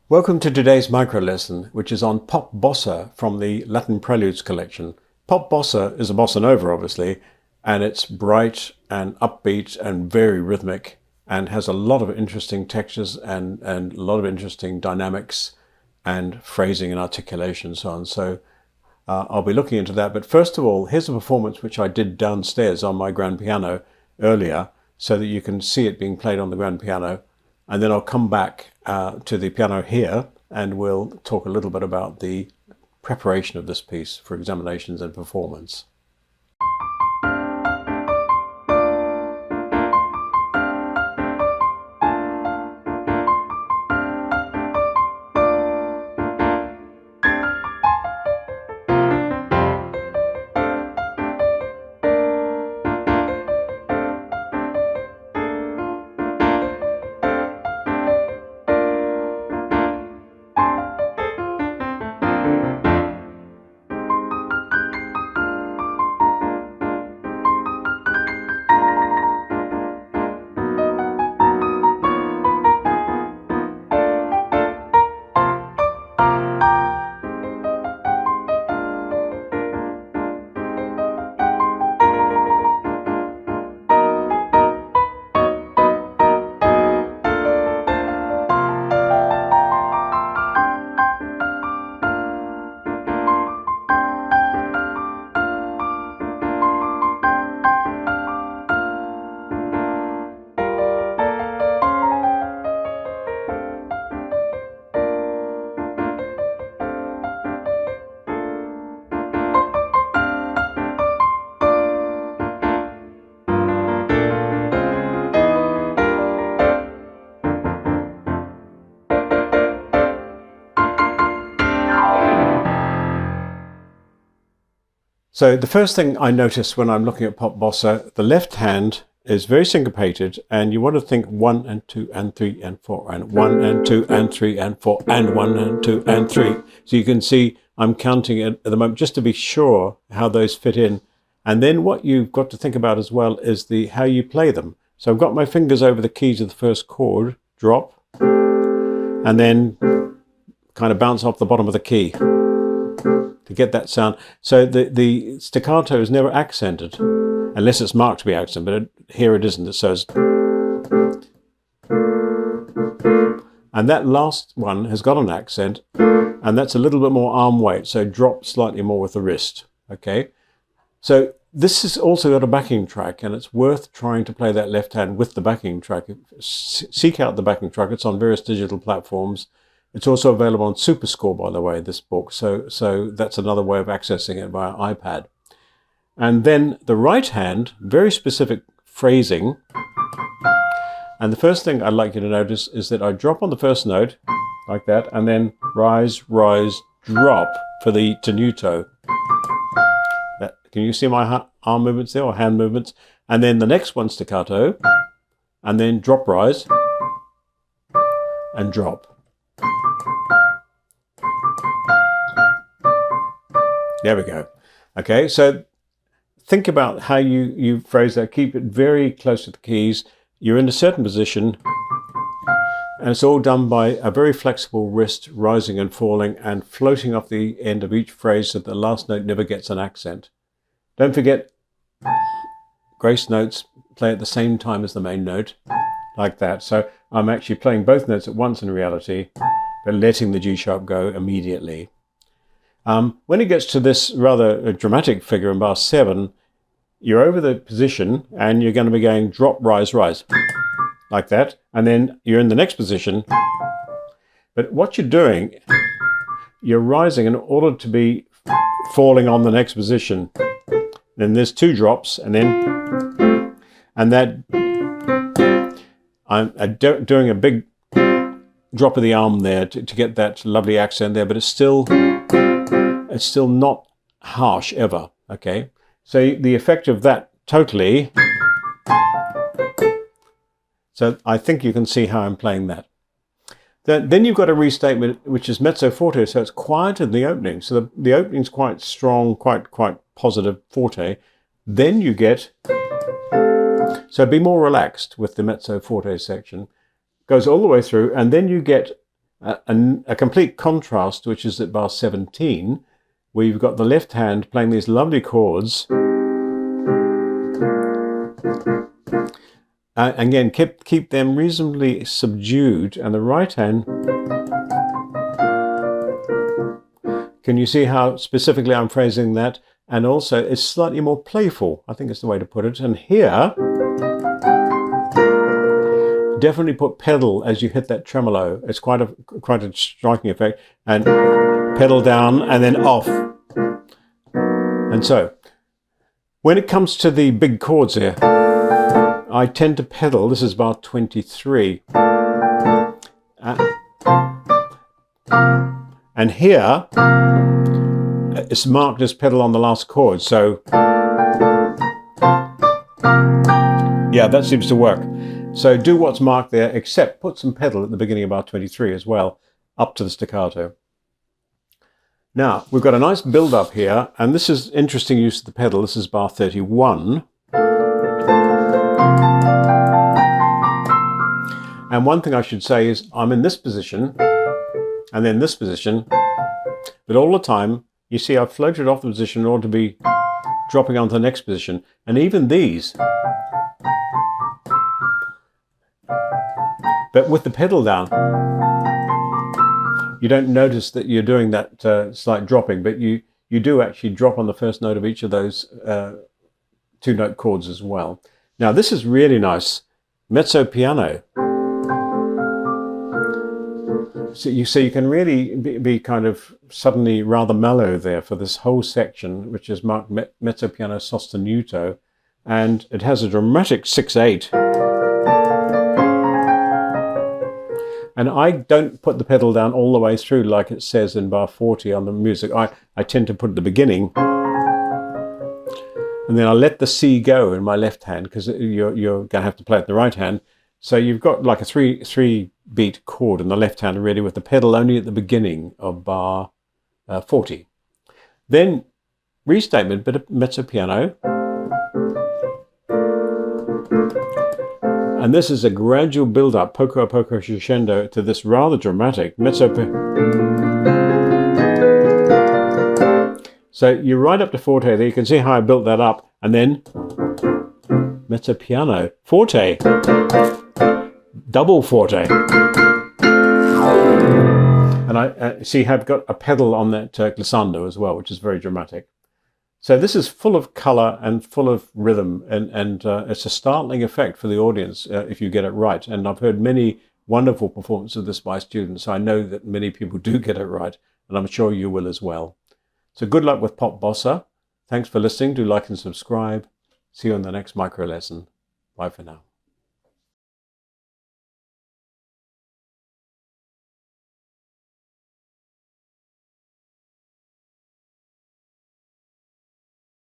Welcome to today's micro lesson, which is on Pop Bossa from the Latin Preludes collection. Pop Bossa is a bossa nova, obviously, and it's bright and upbeat and very rhythmic and has a lot of interesting textures and a lot of interesting dynamics and phrasing and articulation and so on. So I'll be looking into that. But first of all, here's a performance which I did downstairs on my grand piano earlier so that you can see it being played on the grand piano. And then I'll come back to the piano here and we'll talk a little bit about the preparation of this piece for examinations and performance. So the first thing I notice when I'm looking at Pop Bossa, the left hand is very syncopated and you want to think 1 and 2 and 3 and 4 and 1 and 2 and 3 and 4 and 1 and 2 and 3. So you can see I'm counting it at the moment just to be sure how those fit in. And then what you've got to think about as well is how you play them. So I've got my fingers over the keys of the first chord, drop, and then kind of bounce off the bottom of the key to get that sound. So the staccato is never accented, unless it's marked to be accented, but here it isn't. It says, and that last one has got an accent, and that's a little bit more arm weight, so drop slightly more with the wrist, okay? So this has also got a backing track, and it's worth trying to play that left hand with the backing track. Seek out the backing track. It's on various digital platforms. It's also available on SuperScore, by the way, this book. So that's another way of accessing it via iPad. And then the right hand, very specific phrasing. And the first thing I'd like you to notice is that I drop on the first note, like that, and then rise, rise, drop for the tenuto. Can you see my arm movements there, or hand movements? And then the next one, staccato, and then drop, rise, and drop. There we go. Okay, so think about how you phrase that. Keep it very close to the keys. You're in a certain position, and it's all done by a very flexible wrist, rising and falling and floating off the end of each phrase so that the last note never gets an accent. Don't forget, grace notes play at the same time as the main note, like that. So I'm actually playing both notes at once in reality, but letting the G sharp go immediately. When it gets to this rather dramatic figure in bar 7, you're over the position and you're going to be going drop, rise, rise, like that. And then you're in the next position. But what you're doing, you're rising in order to be falling on the next position. Then there's 2 drops, and that I'm doing a big drop of the arm there to get that lovely accent there, but it's still not harsh ever, okay? So the effect of that totally, so I think you can see how I'm playing that. Then you've got a restatement which is mezzo forte, so it's quieter in the opening. So the opening's quite strong, quite positive forte. Then you get, so be more relaxed with the mezzo forte section. Goes all the way through, and then you get a complete contrast, which is at bar 17, where you've got the left hand playing these lovely chords. Again, keep them reasonably subdued, and the right hand, can you see how specifically I'm phrasing that? And also it's slightly more playful, I think is the way to put it. And here, definitely put pedal as you hit that tremolo. It's quite a striking effect. And pedal down and then off. And so, when it comes to the big chords here, I tend to pedal. This is bar 23. And here, it's marked as pedal on the last chord. So, yeah, that seems to work. So do what's marked there, except put some pedal at the beginning of bar 23 as well, up to the staccato. Now, we've got a nice build-up here, and this is interesting use of the pedal. This is bar 31. And one thing I should say is I'm in this position, and then this position, but all the time, you see I've floated off the position in order to be dropping onto the next position. And even these, but with the pedal down, you don't notice that you're doing that slight dropping, but you do actually drop on the first note of each of those two-note chords as well. Now this is really nice, mezzo piano. So you can really be kind of suddenly rather mellow there for this whole section, which is marked mezzo piano sostenuto, and it has a dramatic 6/8. And I don't put the pedal down all the way through like it says in bar 40 on the music. I tend to put at the beginning, and then I let the C go in my left hand, because you're going to have to play it in the right hand. So you've got like a three beat chord in the left hand really, with the pedal only at the beginning of bar 40. Then restatement, bit of mezzo piano. And this is a gradual build-up, poco a poco crescendo, to this rather dramatic mezzo piano. So you're right up to forte there. You can see how I built that up. And then mezzo piano, forte, double forte. And I see I've got a pedal on that glissando as well, which is very dramatic. So this is full of color and full of rhythm, and it's a startling effect for the audience if you get it right. And I've heard many wonderful performances of this by students, so I know that many people do get it right, and I'm sure you will as well. So good luck with Pop Bossa. Thanks for listening. Do like and subscribe. See you on the next micro lesson. Bye for now.